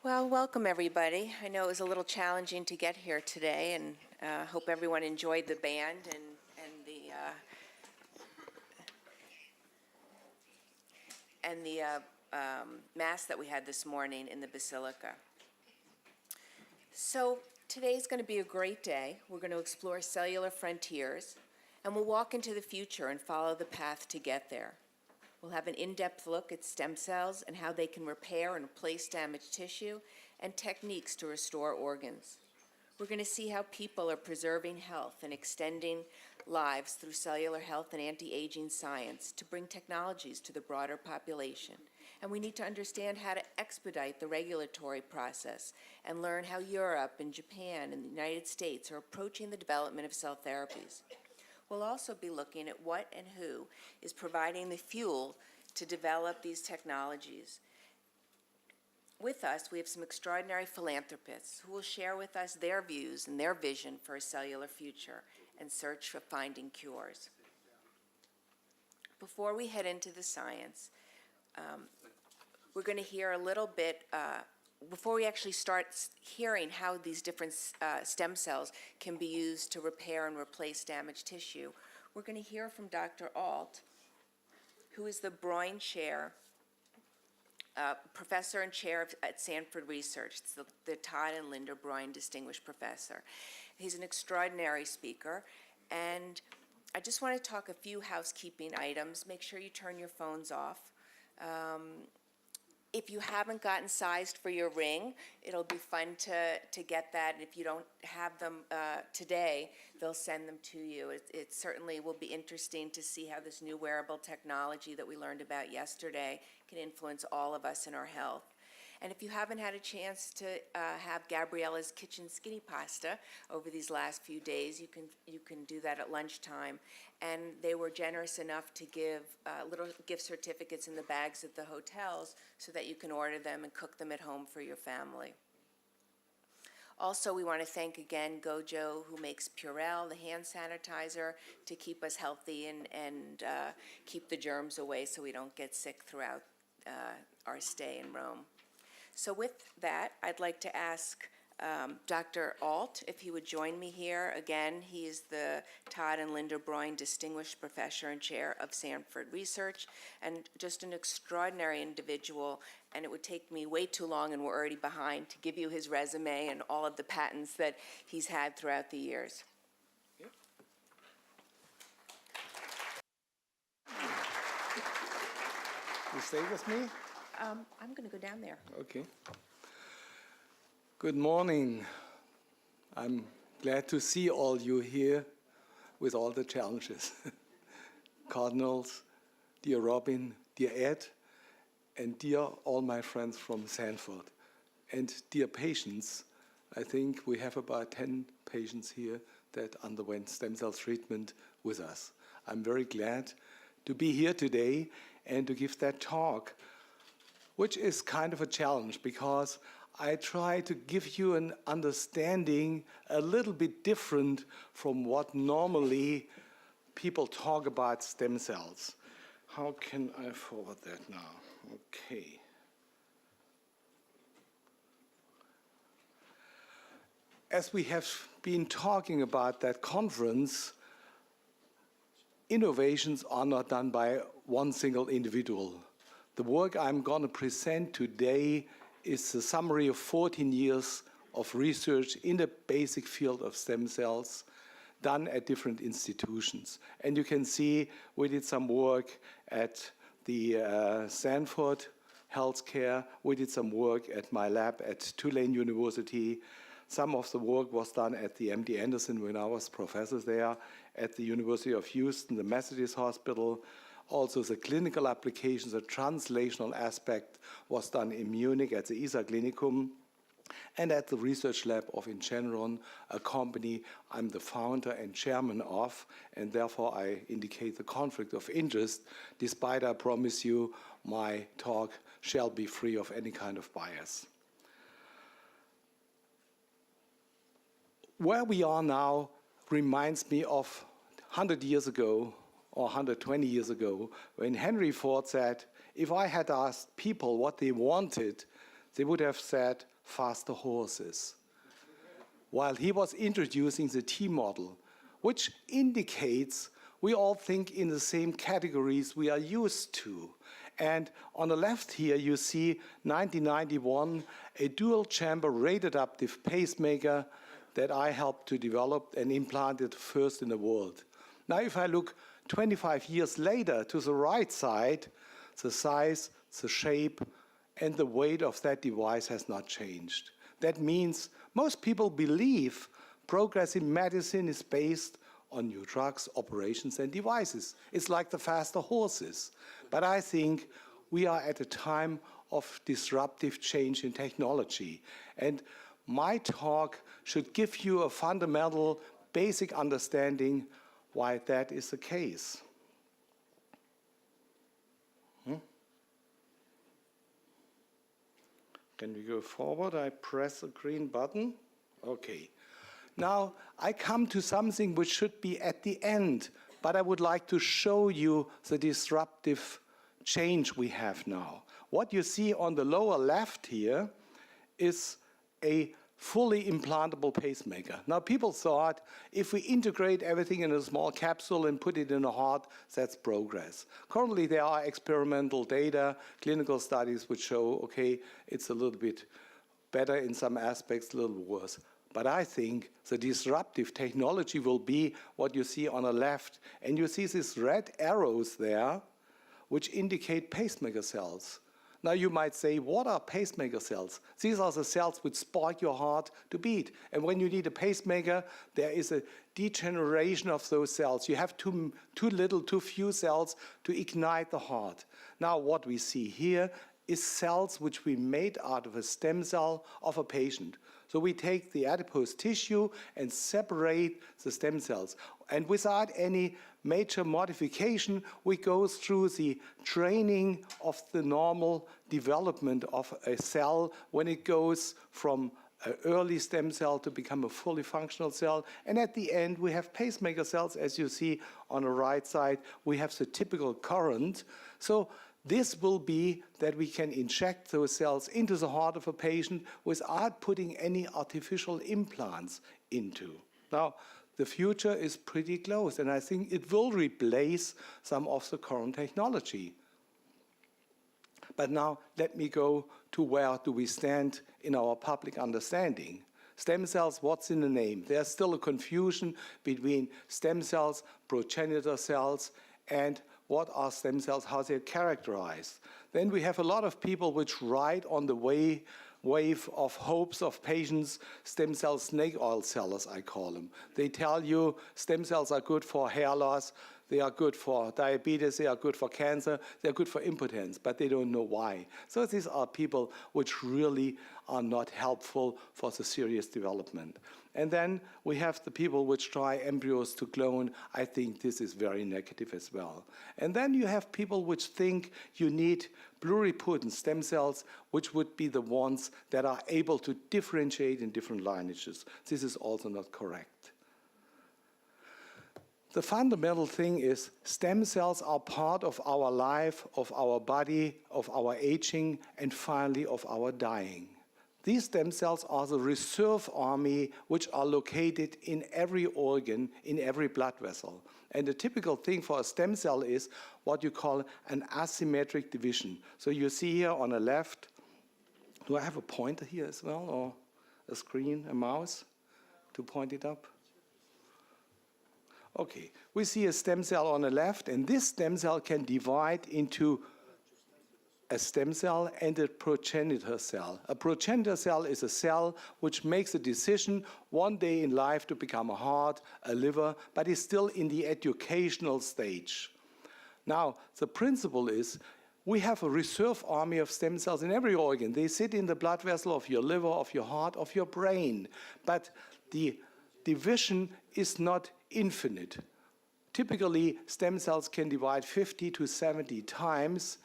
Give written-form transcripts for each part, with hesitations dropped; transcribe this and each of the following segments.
Well, welcome everybody. I know it was a little challenging to get here today, and hope everyone enjoyed the band and the mass that we had this morning in the Basilica. So today's going to be a great day. We're going to explore cellular frontiers, and we'll walk into the future and follow the path to get there. We'll have an in-depth look at stem cells and how they can repair and replace damaged tissue, and techniques to restore organs. We're going to see how people are preserving health and extending lives through cellular health and anti-aging science to bring technologies to the broader population. And we need to understand how to expedite the regulatory process and learn how Europe and Japan and the United States are approaching the development of cell therapies. We'll also be looking at what and who is providing the fuel to develop these technologies. With us, we have some extraordinary philanthropists who will share with us their views and their vision for a cellular future and search for finding cures. Before we head into the science, we're going to hear a little bit, before we actually start hearing how these different stem cells can be used to repair and replace damaged tissue, we're going to hear from Dr. Alt, who is the Broin Chair, Professor and Chair at Sanford Research. It's the Todd and Linda Broin Distinguished Professor. He's an extraordinary speaker, and I just want to talk a few housekeeping items. Make sure you turn your phones off. If you haven't gotten sized for your ring, it'll be fun to get that. And if you don't have them today, they'll send them to you. It certainly will be interesting to see how this new wearable technology that we learned about yesterday can influence all of us in our health. And if you haven't had a chance to have Gabriella's Kitchen Skinny Pasta over these last few days, you can do that at lunchtime. And they were generous enough to give little gift certificates in the bags at the hotels so that you can order them and cook them at home for your family. Also, we want to thank again Gojo, who makes Purell, the hand sanitizer, to keep us healthy and keep the germs away so we don't get sick throughout our stay in Rome. So with that, I'd like to ask Dr. Alt if he would join me here. Again, he is the Todd and Linda Broin Distinguished Professor and Chair of Sanford Research, and just an extraordinary individual, and it would take me way too long, and we're already behind, to give you his resume and all of the patents that he's had throughout the years. Yeah. You stay with me? I'm going to go down there. Okay. Good morning. I'm glad to see all you here with all the challenges. Cardinals, dear Robin, dear Ed, and dear all my friends from Sanford. And dear patients, I think we have about 10 patients here that underwent stem cell treatment with us. I'm very glad to be here today and to give that talk, which is kind of a challenge because I try to give you an understanding a little bit different from what normally people talk about stem cells. How can I forward that now? Okay. As we have been talking about that conference, innovations are not done by one single individual. The work I'm going to present today is a summary of 14 years of research in the basic field of stem cells done at different institutions. And you can see we did some work at the Sanford Healthcare. We did some work at my lab at Tulane University. Some of the work was done at the MD Anderson when I was professor there, at the University of Houston, the Methodist Hospital. Also, the clinical applications, the translational aspect was done in Munich at the Isar Klinikum and at the research lab of InGeneron, a company I'm the founder and chairman of, and therefore I indicate the conflict of interest, despite I promise you my talk shall be free of any kind of bias. Where we are now reminds me of 100 years ago, or 120 years ago, when Henry Ford said, if I had asked people what they wanted, they would have said faster horses, while he was introducing the T model, which indicates we all think in the same categories we are used to. And on the left here, you see 1991, a dual-chamber rate-adaptive pacemaker that I helped to develop and implanted first in the world. Now, if I look 25 years later to the right side, the size, the shape, and the weight of that device has not changed. That means most people believe progress in medicine is based on new drugs, operations, and devices. It's like the faster horses. But I think we are at a time of disruptive change in technology. And my talk should give you a fundamental, basic understanding why that is the case. Can we go forward? I press the green button. Okay. Now, I come to something which should be at the end, but I would like to show you the disruptive change we have now. What you see on the lower left here is a fully implantable pacemaker. Now, people thought if we integrate everything in a small capsule and put it in a heart, that's progress. Currently, there are experimental data, clinical studies which show, okay, it's a little bit better in some aspects, a little worse. But I think the disruptive technology will be what you see on the left. And you see these red arrows there, which indicate pacemaker cells. Now you might say, what are pacemaker cells? These are the cells which spark your heart to beat. And when you need a pacemaker, there is a degeneration of those cells. You have too little, too few cells to ignite the heart. Now what we see here is cells which we made out of a stem cell of a patient. So we take the adipose tissue and separate the stem cells. And without any major modification, we go through the training of the normal development of a cell when it goes from an early stem cell to become a fully functional cell. And at the end, we have pacemaker cells. As you see on the right side, we have the typical current. So this will be that we can inject those cells into the heart of a patient without putting any artificial implants into. Now, the future is pretty close, and I think it will replace some of the current technology. But now, let me go to where do we stand in our public understanding. Stem cells, what's in the name? There's still a confusion between stem cells, progenitor cells, and what are stem cells, how they're characterized. Then we have a lot of people which ride on the wave of hopes of patients, stem cell snake oil sellers, I call them. They tell you stem cells are good for hair loss, they are good for diabetes, they are good for cancer, they're good for impotence, but they don't know why. So these are people which really are not helpful for the serious development. And then we have the people which try embryos to clone. I think this is very negative as well. And then you have people which think you need pluripotent stem cells, which would be the ones that are able to differentiate in different lineages. This is also not correct. The fundamental thing is stem cells are part of our life, of our body, of our aging, and finally of our dying. These stem cells are the reserve army which are located in every organ, in every blood vessel. And the typical thing for a stem cell is what you call an asymmetric division. So you see here on the left, do I have a pointer here as well, or a screen, a mouse to point it up? Okay, we see a stem cell on the left, and this stem cell can divide into a stem cell and a progenitor cell. A progenitor cell is a cell which makes a decision one day in life to become a heart, a liver, but is still in the educational stage. Now, the principle is we have a reserve army of stem cells in every organ. They sit in the blood vessel of your liver, of your heart, of your brain. But the division is not infinite. Typically, stem cells can divide 50 to 70 times,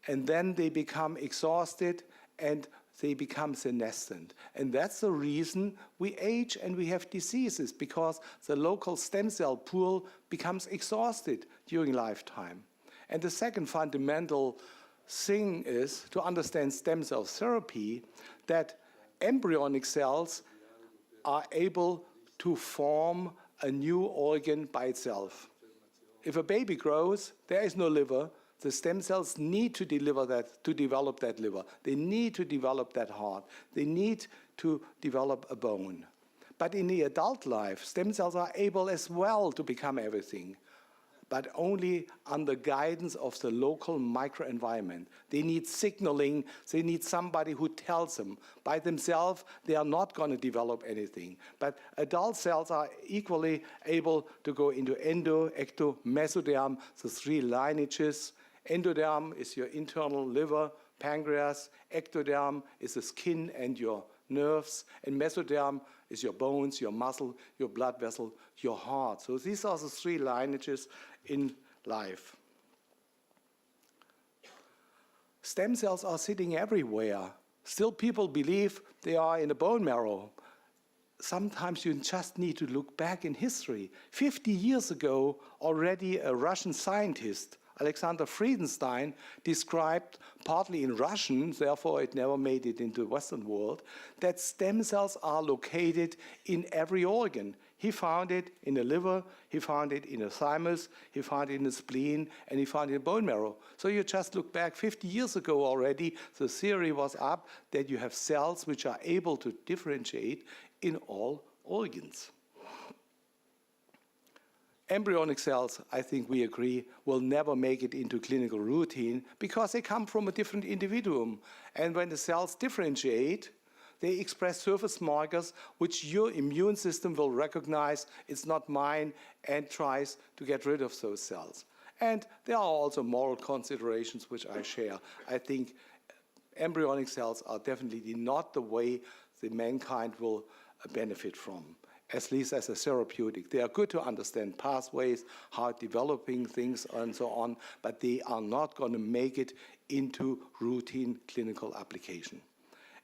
and then they become exhausted and they become senescent. And that's the reason we age and we have diseases, because the local stem cell pool becomes exhausted during lifetime. And the second fundamental thing is to understand stem cell therapy, that embryonic cells are able to form a new organ by itself. If a baby grows, there is no liver. The stem cells need to develop that liver. They need to develop that heart. They need to develop a bone. But in the adult life, stem cells are able as well to become everything, but only under guidance of the local microenvironment. They need signaling. They need somebody who tells them. By themselves, they are not going to develop anything. But adult cells are equally able to go into endo, ecto, mesoderm, the three lineages. Endoderm is your internal liver, pancreas. Ectoderm is the skin and your nerves. And mesoderm is your bones, your muscle, your blood vessel, your heart. So these are the three lineages in life. Stem cells are sitting everywhere. Still, people believe they are in the bone marrow. Sometimes you just need to look back in history. 50 years ago, already a Russian scientist, Alexander Friedenstein, described, partly in Russian, therefore it never made it into the Western world, that stem cells are located in every organ. He found it in the liver, he found it in the thymus, he found it in the spleen, and he found it in bone marrow. So you just look back 50 years ago already, the theory was up that you have cells which are able to differentiate in all organs. Embryonic cells, I think we agree, will never make it into clinical routine because they come from a different individuum. And when the cells differentiate, they express surface markers which your immune system will recognize it's not mine and tries to get rid of those cells. And there are also moral considerations which I share. I think embryonic cells are definitely not the way the mankind will benefit from, at least as a therapeutic. They are good to understand pathways, how developing things and so on, but they are not going to make it into routine clinical application.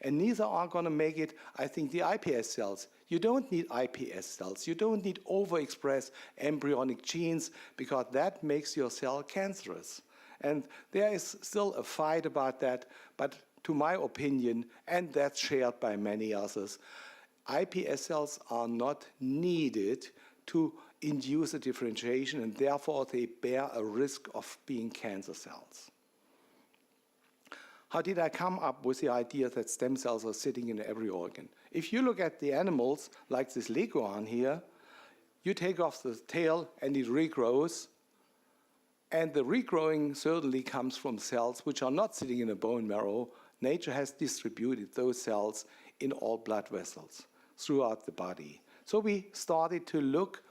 And neither are going to make it, I think, the iPS cells. You don't need iPS cells. You don't need overexpressed embryonic genes because that makes your cell cancerous. And there is still a fight about that, but to my opinion, and that's shared by many others, iPS cells are not needed to induce a differentiation, and therefore they bear a risk of being cancer cells. How did I come up with the idea that stem cells are sitting in every organ? If you look at the animals, like this leguan here, you take off the tail and it regrows, and the regrowing certainly comes from cells which are not sitting in a bone marrow. Nature has distributed those cells in all blood vessels throughout the body. So we started to look,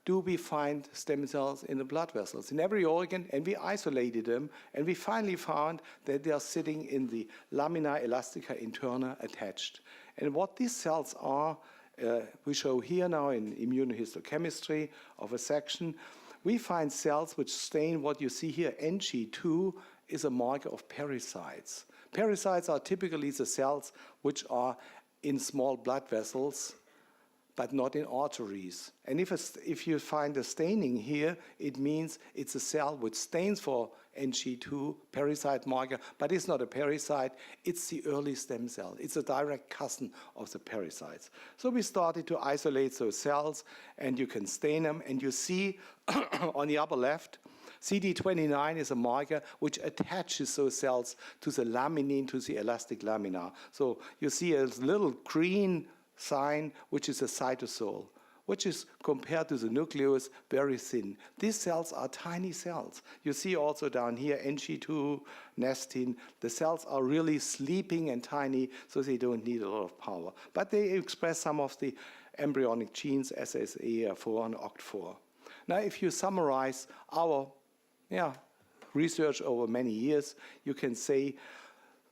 do we find stem cells in the blood vessels in every organ? And we isolated them, and we finally found that they are sitting in the lamina elastica interna attached. And what these cells are, we show here now in immunohistochemistry of a section. We find cells which stain what you see here. Ng2 is a marker of pericytes. Pericytes are typically the cells which are in small blood vessels, but not in arteries. And if you find a staining here, it means it's a cell which stains for Ng2, pericyte marker, but it's not a pericyte, it's the early stem cell. It's a direct cousin of the pericytes. So we started to isolate those cells, and you can stain them, and you see on the upper left, CD29 is a marker which attaches those cells to the laminin, to the elastic lamina. So you see a little green sign, which is a cytosol, which is, compared to the nucleus, very thin. These cells are tiny cells. You see also down here, Ng2, nestin. The cells are really sleeping and tiny, so they don't need a lot of power. But they express some of the embryonic genes, SSAR4 and OCT4. Now, if you summarize our research over many years, you can say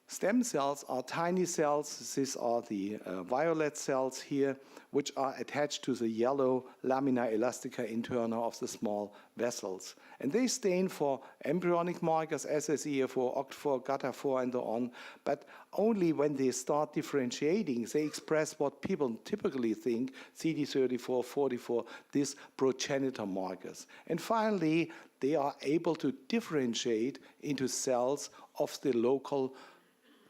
stem cells are tiny cells. These are the violet cells here, which are attached to the yellow lamina elastica interna of the small vessels. And they stain for embryonic markers, SSER4, OCT4, GATA4, and so on. But only when they start differentiating, they express what people typically think, CD34, 44, these progenitor markers. And finally, they are able to differentiate into cells of the local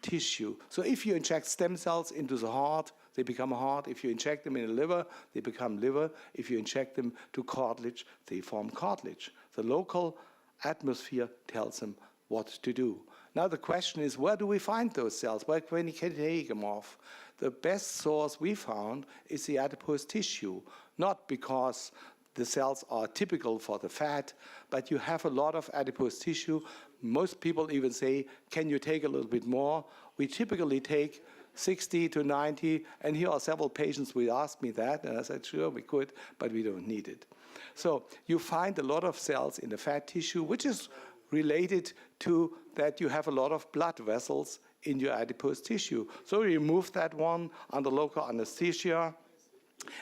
tissue. So if you inject stem cells into the heart, they become heart. If you inject them in the liver, they become liver. If you inject them to cartilage, they form cartilage. The local atmosphere tells them what to do. Now the question is, where do we find those cells? Where can we take them off? The best source we found is the adipose tissue, not because the cells are typical for the fat, but you have a lot of adipose tissue. Most people even say, can you take a little bit more? We typically take 60 to 90, and here are several patients who asked me that, and I said, sure, we could, but we don't need it. So you find a lot of cells in the fat tissue, which is related to that you have a lot of blood vessels in your adipose tissue. So you remove that one under local anesthesia,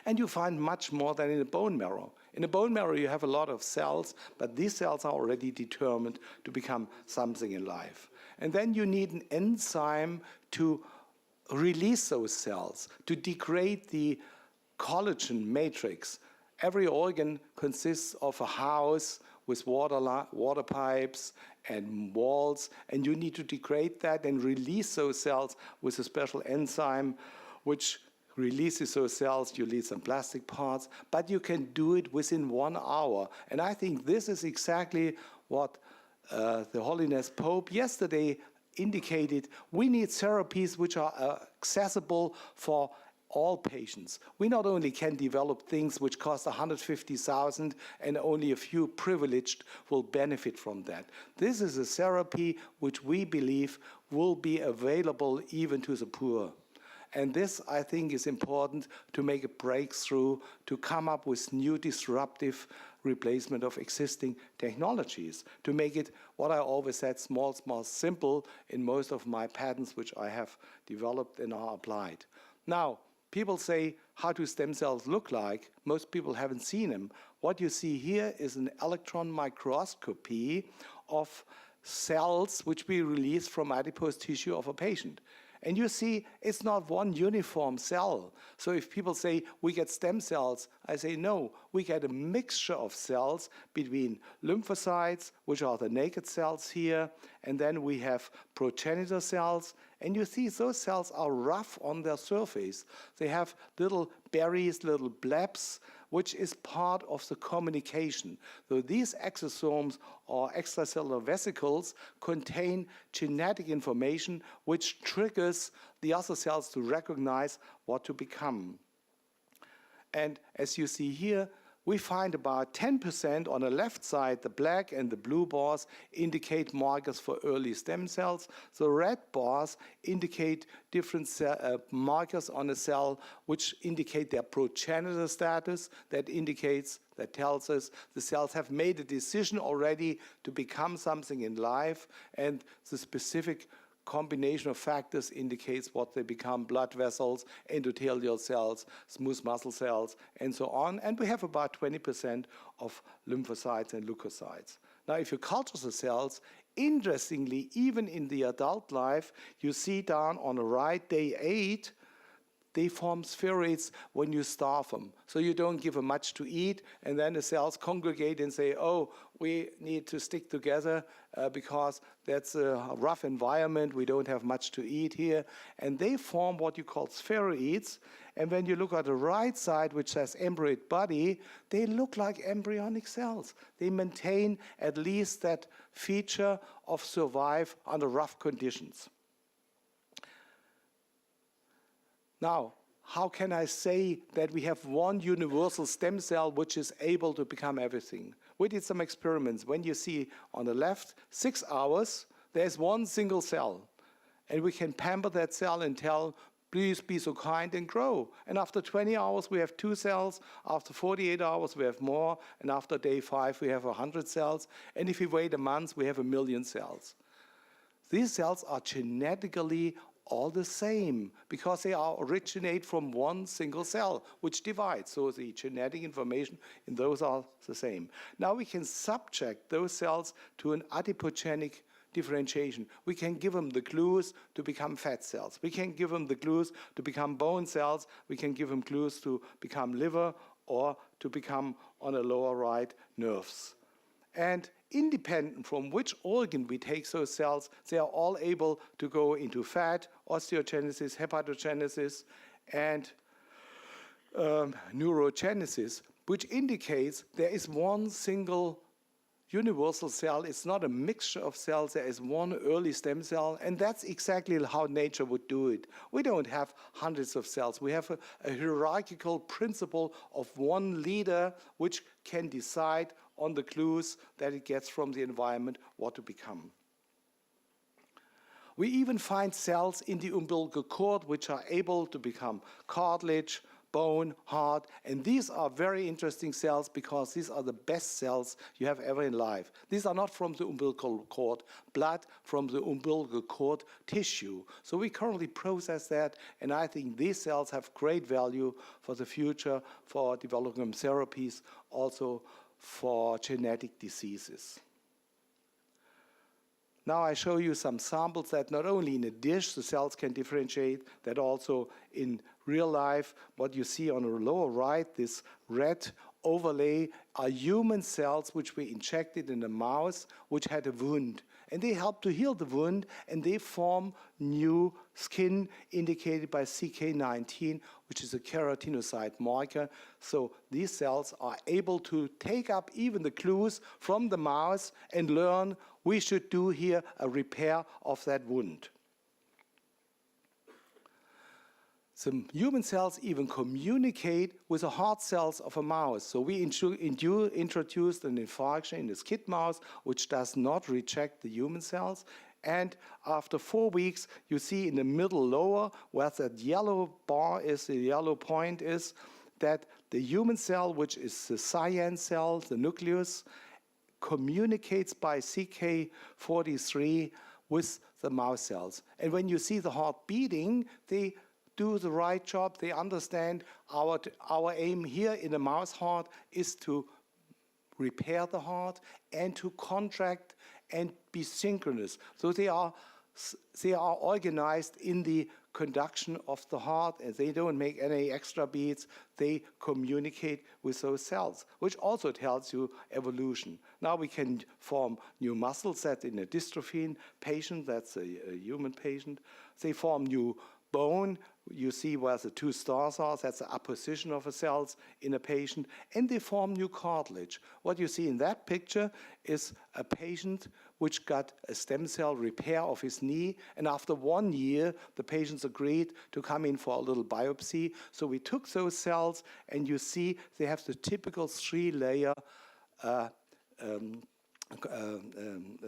and you find much more than in the bone marrow. In the bone marrow, you have a lot of cells, but these cells are already determined to become something in life. And then you need an enzyme to release those cells, to degrade the collagen matrix. Every organ consists of a house with water pipes and walls, and you need to degrade that and release those cells with a special enzyme which releases those cells. You leave some plastic parts, but you can do it within 1 hour. And I think this is exactly what the Holiness Pope yesterday indicated. We need therapies which are accessible for all patients. We not only can develop things which cost 150,000 and only a few privileged will benefit from that. This is a therapy which we believe will be available even to the poor. And this, I think, is important to make a breakthrough, to come up with new disruptive replacement of existing technologies, to make it, what I always said, small, simple in most of my patents which I have developed and are applied. Now, people say, how do stem cells look like? Most people haven't seen them. What you see here is an electron microscopy of cells which we release from adipose tissue of a patient. And you see, it's not one uniform cell. So if people say, we get stem cells, I say, no, we get a mixture of cells between lymphocytes, which are the naked cells here, and then we have progenitor cells. And you see, those cells are rough on their surface. They have little berries, little blebs, which is part of the communication. So these exosomes or extracellular vesicles contain genetic information which triggers the other cells to recognize what to become. And as you see here, we find about 10% on the left side. The black and the blue bars indicate markers for early stem cells. The red bars indicate different markers on a cell which indicate their progenitor status. That tells us the cells have made a decision already to become something in life, and the specific combination of factors indicates what they become: blood vessels, endothelial cells, smooth muscle cells, and so on. And we have about 20% of lymphocytes and leukocytes. Now, if you culture the cells, interestingly, even in the adult life, you see down on the right, day 8, they form spheroids when you starve them. So you don't give them much to eat, and then the cells congregate and say, oh, we need to stick together because that's a rough environment. We don't have much to eat here. And they form what you call spheroids. And when you look at the right side, which says embryoid body, they look like embryonic cells. They maintain at least that feature of survive under rough conditions. Now, how can I say that we have one universal stem cell which is able to become everything? We did some experiments. When you see on the left, 6 hours, there's one single cell. And we can pamper that cell and tell, please be so kind and grow. And after 20 hours, we have 2 cells. After 48 hours, we have more. And after day 5, we have 100 cells. And if we wait a month, we have 1 million cells. These cells are genetically all the same because they originate from one single cell which divides. So the genetic information in those are the same. Now we can subject those cells to an adipogenic differentiation. We can give them the clues to become fat cells. We can give them the clues to become bone cells. We can give them clues to become liver or to become, on the lower right, nerves. And independent from which organ we take those cells, they are all able to go into fat, osteogenesis, hepatogenesis, and neurogenesis, which indicates there is one single universal cell. It's not a mixture of cells. There is one early stem cell, and that's exactly how nature would do it. We don't have hundreds of cells. We have a hierarchical principle of one leader which can decide on the clues that it gets from the environment what to become. We even find cells in the umbilical cord which are able to become cartilage, bone, heart, and these are very interesting cells because these are the best cells you have ever in life. These are not from the umbilical cord blood, from the umbilical cord tissue. So we currently process that, and I think these cells have great value for the future, for developing therapies, also for genetic diseases. Now I show you some samples that not only in a dish the cells can differentiate, that also in real life. What you see on the lower right, this red overlay, are human cells which we injected in a mouse which had a wound. And they help to heal the wound, and they form new skin indicated by CK19, which is a keratinocyte marker. So these cells are able to take up even the clues from the mouse and learn we should do here a repair of that wound. Some human cells even communicate with the heart cells of a mouse. So we introduced an infarction in the skid mouse, which does not reject the human cells. And after 4 weeks, you see in the middle lower, where that yellow bar is, the yellow point is, that the human cell, which is the cyan cell, the nucleus, communicates by CK43 with the mouse cells. And when you see the heart beating, they do the right job. They understand our aim here in the mouse heart is to repair the heart and to contract and be synchronous. So they are organized in the conduction of the heart, and they don't make any extra beats. They communicate with those cells, which also tells you evolution. Now we can form new muscles. That's in a dystrophin patient. That's a human patient. They form new bone. You see where the two stars are. That's the apposition of the cells in a patient. And they form new cartilage. What you see in that picture is a patient which got a stem cell repair of his knee. And after 1 year, the patients agreed to come in for a little biopsy. So we took those cells, and you see they have the typical 3-layer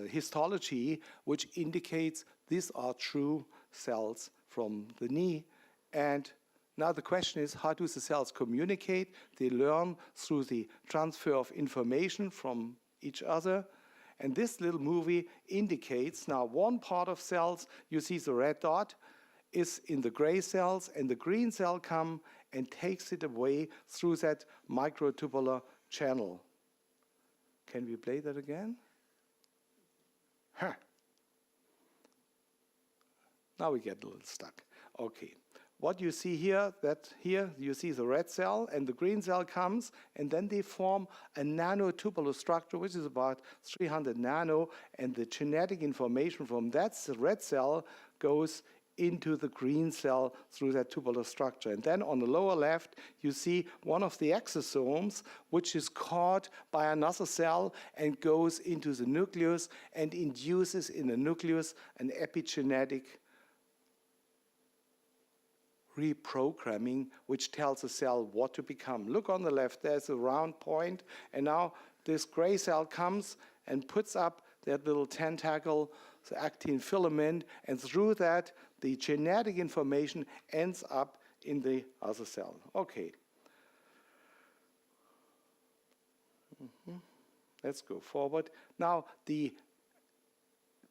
histology, which indicates these are true cells from the knee. And now the question is, how do the cells communicate? They learn through the transfer of information from each other. And this little movie indicates now one part of cells, you see the red dot, is in the gray cells, and the green cell come and takes it away through that microtubular channel. Can we play that again? Huh. Now we get a little stuck. Okay. What you see here, here you see the red cell and the green cell comes, and then they form a nanotubular structure, which is about 300 nano, and the genetic information from that red cell goes into the green cell through that tubular structure. And then on the lower left, you see one of the exosomes, which is caught by another cell and goes into the nucleus and induces in the nucleus an epigenetic reprogramming, which tells the cell what to become. Look on the left, there's a round point, and now this gray cell comes and puts up that little tentacle, the actin filament, and through that, the genetic information ends up in the other cell. Okay. Let's go forward. Now, the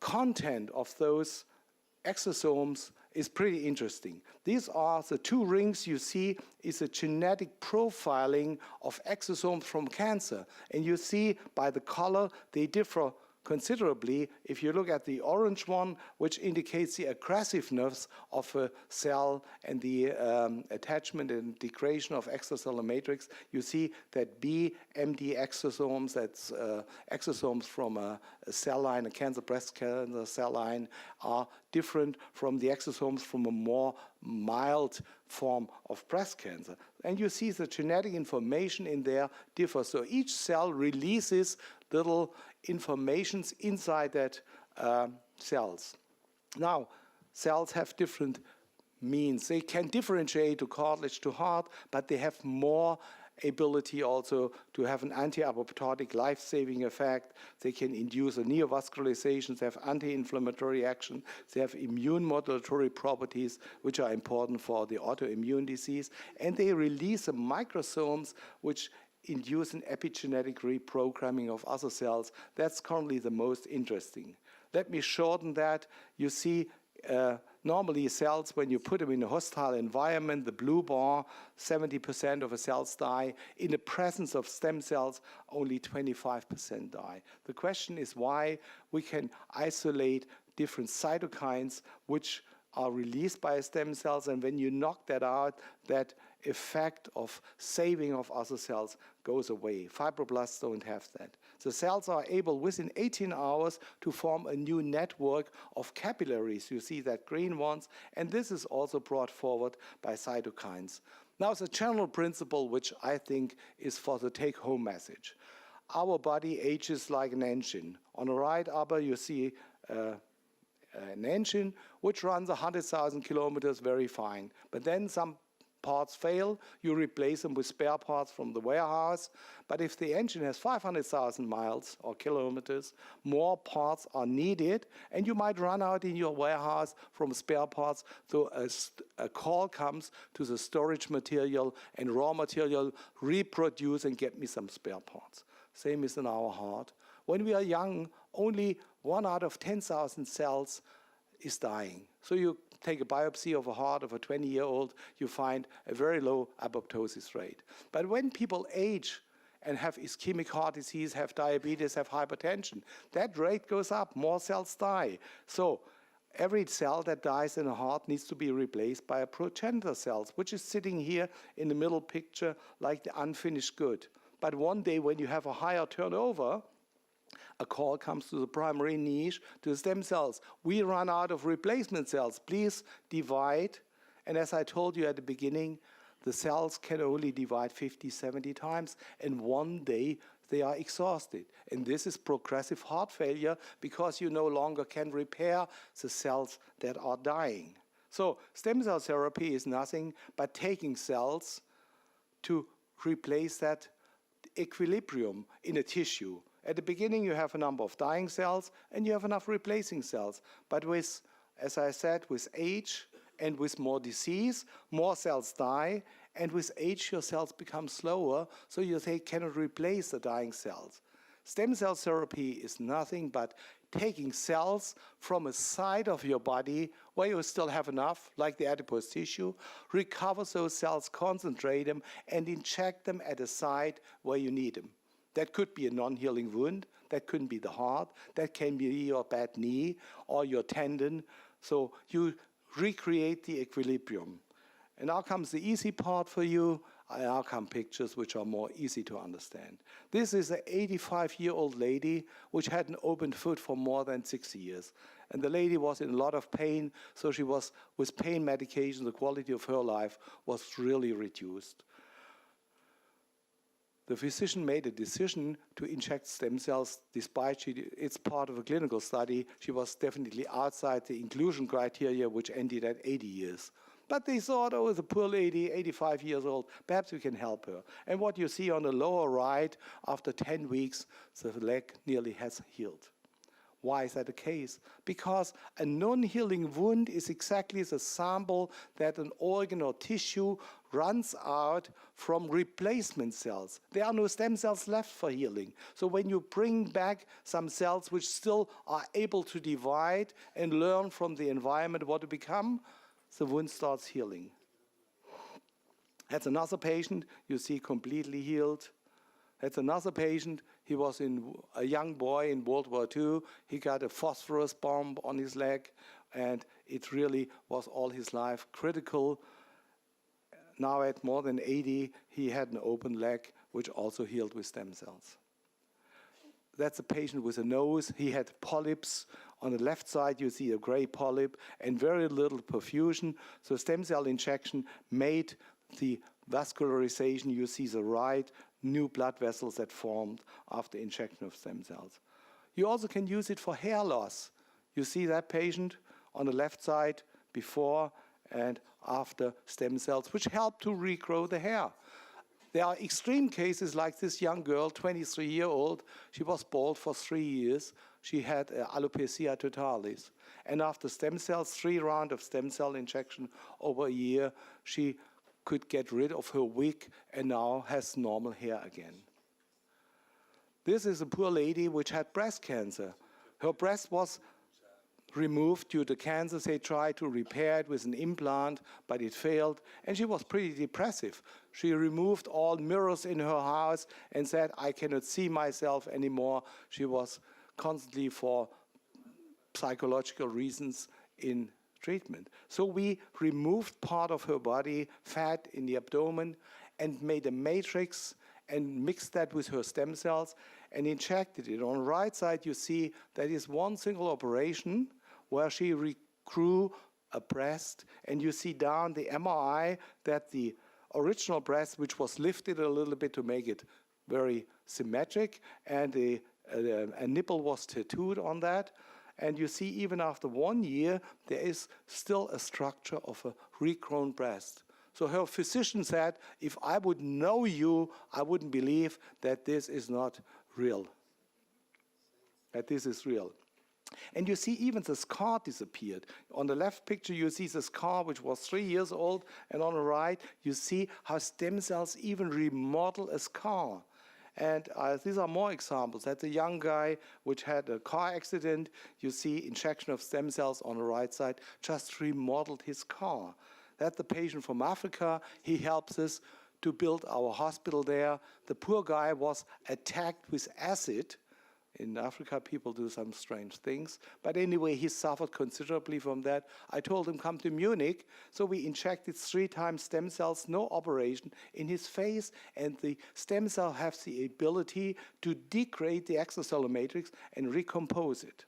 content of those exosomes is pretty interesting. These are the 2 rings you see is a genetic profiling of exosomes from cancer. And you see by the color, they differ considerably if you look at the orange one, which indicates the aggressiveness of a cell and the attachment and degradation of extracellular matrix. You see that BMD exosomes, that's exosomes from a cell line, a breast cancer cell line, are different from the exosomes from a more mild form of breast cancer. And you see the genetic information in there differs. So each cell releases little informations inside that cells. Now, cells have different means. They can differentiate to cartilage, to heart, but they have more ability also to have an anti-apoptotic life-saving effect. They can induce a neovascularization. They have anti-inflammatory action. They have immune modulatory properties, which are important for the autoimmune disease. And they release the microsomes, which induce an epigenetic reprogramming of other cells. That's currently the most interesting. Let me shorten that. You see, normally cells, when you put them in a hostile environment, the blue bar, 70% of the cells die. In the presence of stem cells, only 25% die. The question is why we can isolate different cytokines which are released by stem cells, and when you knock that out, that effect of saving of other cells goes away. Fibroblasts don't have that. The cells are able within 18 hours to form a new network of capillaries. You see that green ones, and this is also brought forward by cytokines. Now, the general principle, which I think is for the take-home message. Our body ages like an engine. On the right upper, you see an engine which runs 100,000 kilometers very fine. But then some parts fail, you replace them with spare parts from the warehouse. But if the engine has 500,000 miles or kilometers, more parts are needed, and you might run out in your warehouse from spare parts. So a call comes to the storage material and raw material, reproduce and get me some spare parts. Same is in our heart. When we are young, only 1 out of 10,000 cells is dying. So you take a biopsy of a heart of a 20-year-old, you find a very low apoptosis rate. But when people age and have ischemic heart disease, have diabetes, have hypertension, that rate goes up, more cells die. So every cell that dies in a heart needs to be replaced by a progenitor cells, which is sitting here in the middle picture like the unfinished good. But one day when you have a higher turnover, a call comes to the primary niche, to the stem cells. We run out of replacement cells. Please divide. And as I told you at the beginning, the cells can only divide 50, 70 times, and one day they are exhausted. And this is progressive heart failure because you no longer can repair the cells that are dying. So stem cell therapy is nothing but taking cells to replace that equilibrium in a tissue. At the beginning, you have a number of dying cells, and you have enough replacing cells. But with, as I said, with age and with more disease, more cells die, and with age, your cells become slower, so you cannot replace the dying cells. Stem cell therapy is nothing but taking cells from a side of your body where you still have enough, like the adipose tissue, recover those cells, concentrate them, and inject them at a site where you need them. That could be a non-healing wound, that couldn't be the heart, that can be your bad knee or your tendon. So you recreate the equilibrium. And now comes the easy part for you. Now come pictures which are more easy to understand. This is an 85-year-old lady which had an open foot for more than 60 years. And the lady was in a lot of pain, so she was, with pain medication, the quality of her life was really reduced. The physician made a decision to inject stem cells despite it's part of a clinical study. She was definitely outside the inclusion criteria, which ended at 80 years. But they thought, oh, the poor lady, 85 years old, perhaps we can help her. And what you see on the lower right, after 10 weeks, the leg nearly has healed. Why is that the case? Because a non-healing wound is exactly the sample that an organ or tissue runs out from replacement cells. There are no stem cells left for healing. So when you bring back some cells which still are able to divide and learn from the environment what to become, the wound starts healing. That's another patient you see completely healed. That's another patient. He was a young boy in World War II. He got a phosphorus bomb on his leg, and it really was all his life critical. Now at more than 80, he had an open leg, which also healed with stem cells. That's a patient with a nose. He had polyps. On the left side, you see a gray polyp and very little perfusion. So stem cell injection made the vascularization. You see the right new blood vessels that formed after injection of stem cells. You also can use it for hair loss. You see that patient on the left side before and after stem cells, which help to regrow the hair. There are extreme cases like this young girl, 23-year-old. She was bald for 3 years. She had alopecia totalis. And after stem cells, 3 rounds of stem cell injection over a year, she could get rid of her wig and now has normal hair again. This is a poor lady which had breast cancer. Her breast was removed due to cancer. They tried to repair it with an implant, but it failed, and she was pretty depressive. She removed all mirrors in her house and said, I cannot see myself anymore. She was constantly, for psychological reasons, in treatment. So we removed part of her body, fat in the abdomen, and made a matrix and mixed that with her stem cells and injected it. On the right side, you see that is one single operation where she regrew a breast, and you see down the MRI that the original breast, which was lifted a little bit to make it very symmetric, and a nipple was tattooed on that. And you see even after 1 year, there is still a structure of a regrown breast. So her physician said, if I would know you, I wouldn't believe that this is not real, that this is real. And you see even the scar disappeared. On the left picture, you see the scar, which was 3 years old, and on the right, you see how stem cells even remodel a scar. And these are more examples. That's a young guy which had a car accident. You see injection of stem cells on the right side, just remodeled his car. That's the patient from Africa. He helps us to build our hospital there. The poor guy was attacked with acid. In Africa, people do some strange things. But anyway, he suffered considerably from that. I told him, come to Munich. So we injected 3 times stem cells, no operation, in his face. And the stem cell has the ability to degrade the extracellular matrix and recompose it.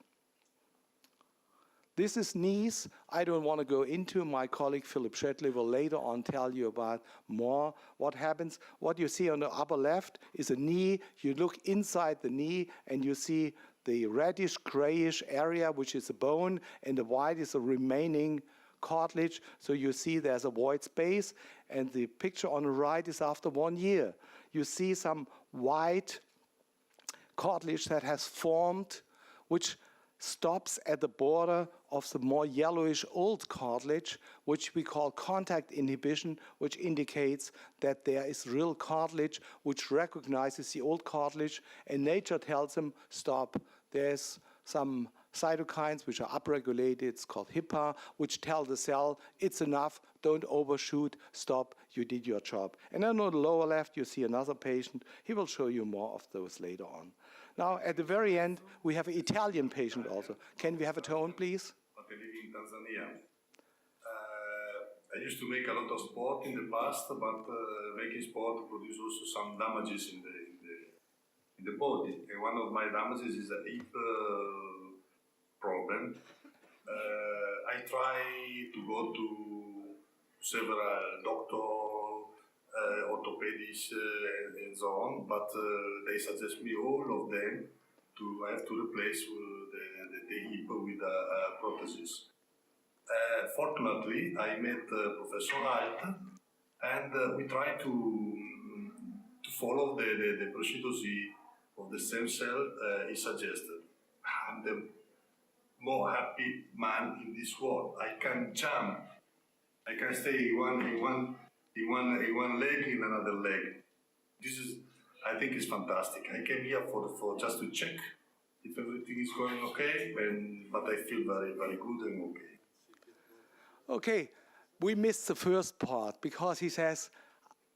This is knees. I don't want to go into. My colleague Philip Shetley will later on tell you about more what happens. What you see on the upper left is a knee. You look inside the knee and you see the reddish grayish area, which is a bone, and the white is the remaining cartilage. So you see there's a void space, and the picture on the right is after 1 year. You see some white cartilage that has formed, which stops at the border of the more yellowish old cartilage, which we call contact inhibition, which indicates that there is real cartilage which recognizes the old cartilage, and nature tells them, stop. There's some cytokines which are upregulated, it's called HIPAA, which tell the cell, it's enough, don't overshoot, stop, you did your job. And then on the lower left, you see another patient. He will show you more of those later on. Now, at the very end, we have an Italian patient also. Can we have a tone, please? I live in Tanzania. I used to make a lot of sport in the past, but making sport produces also some damages in the body. And one of my damages is a hip problem. I try to go to several doctors, orthopedists, and so on, but they suggest me, all of them, to have to replace the hip with a prosthesis. Fortunately, I met Professor Alt, and we try to follow the procedures of the stem cell he suggested. I'm the more happy man in this world. I can jump. I can stay in one leg, in another leg. This is, I think, is fantastic. I came here for just to check if everything is going okay, but I feel very, very good and okay. Okay, we missed the first part because he says,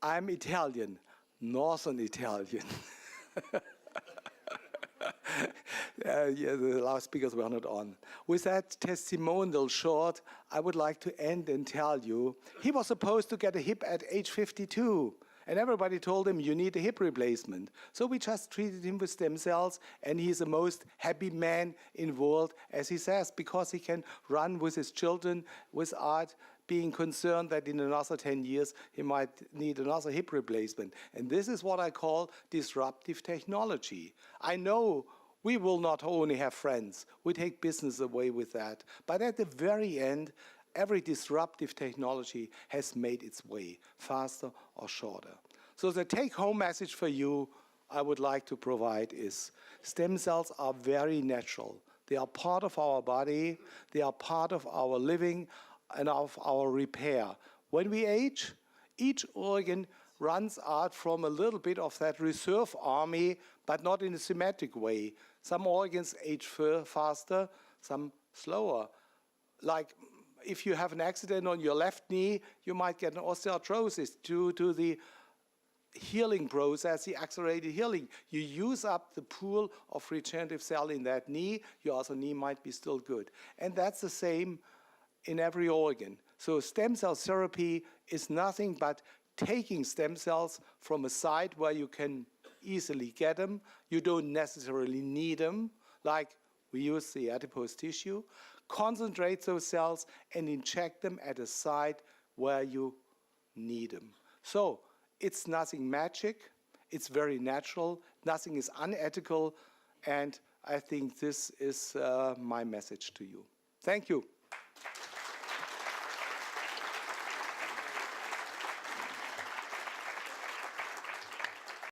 I'm Italian, Northern Italian. Yeah, the loudspeakers were not on. With that testimonial short, I would like to end and tell you, he was supposed to get a hip at age 52. And everybody told him, you need a hip replacement. So we just treated him with stem cells, and he's the most happy man in the world, as he says, because he can run with his children without being concerned that in another 10 years he might need another hip replacement. And this is what I call disruptive technology. I know we will not only have friends, we take business away with that. But at the very end, every disruptive technology has made its way faster or shorter. So the take-home message for you I would like to provide is stem cells are very natural. They are part of our body, they are part of our living and of our repair. When we age, each organ runs out from a little bit of that reserve army, but not in a symmetric way. Some organs age faster, some slower. Like if you have an accident on your left knee, you might get an osteoarthritis due to the healing process, the accelerated healing. You use up the pool of regenerative cell in that knee, your other knee might be still good. And that's the same in every organ. So stem cell therapy is nothing but taking stem cells from a site where you can easily get them. You don't necessarily need them, like we use the adipose tissue. Concentrate those cells and inject them at a site where you need them. So it's nothing magic, it's very natural, nothing is unethical, and I think this is my message to you. Thank you.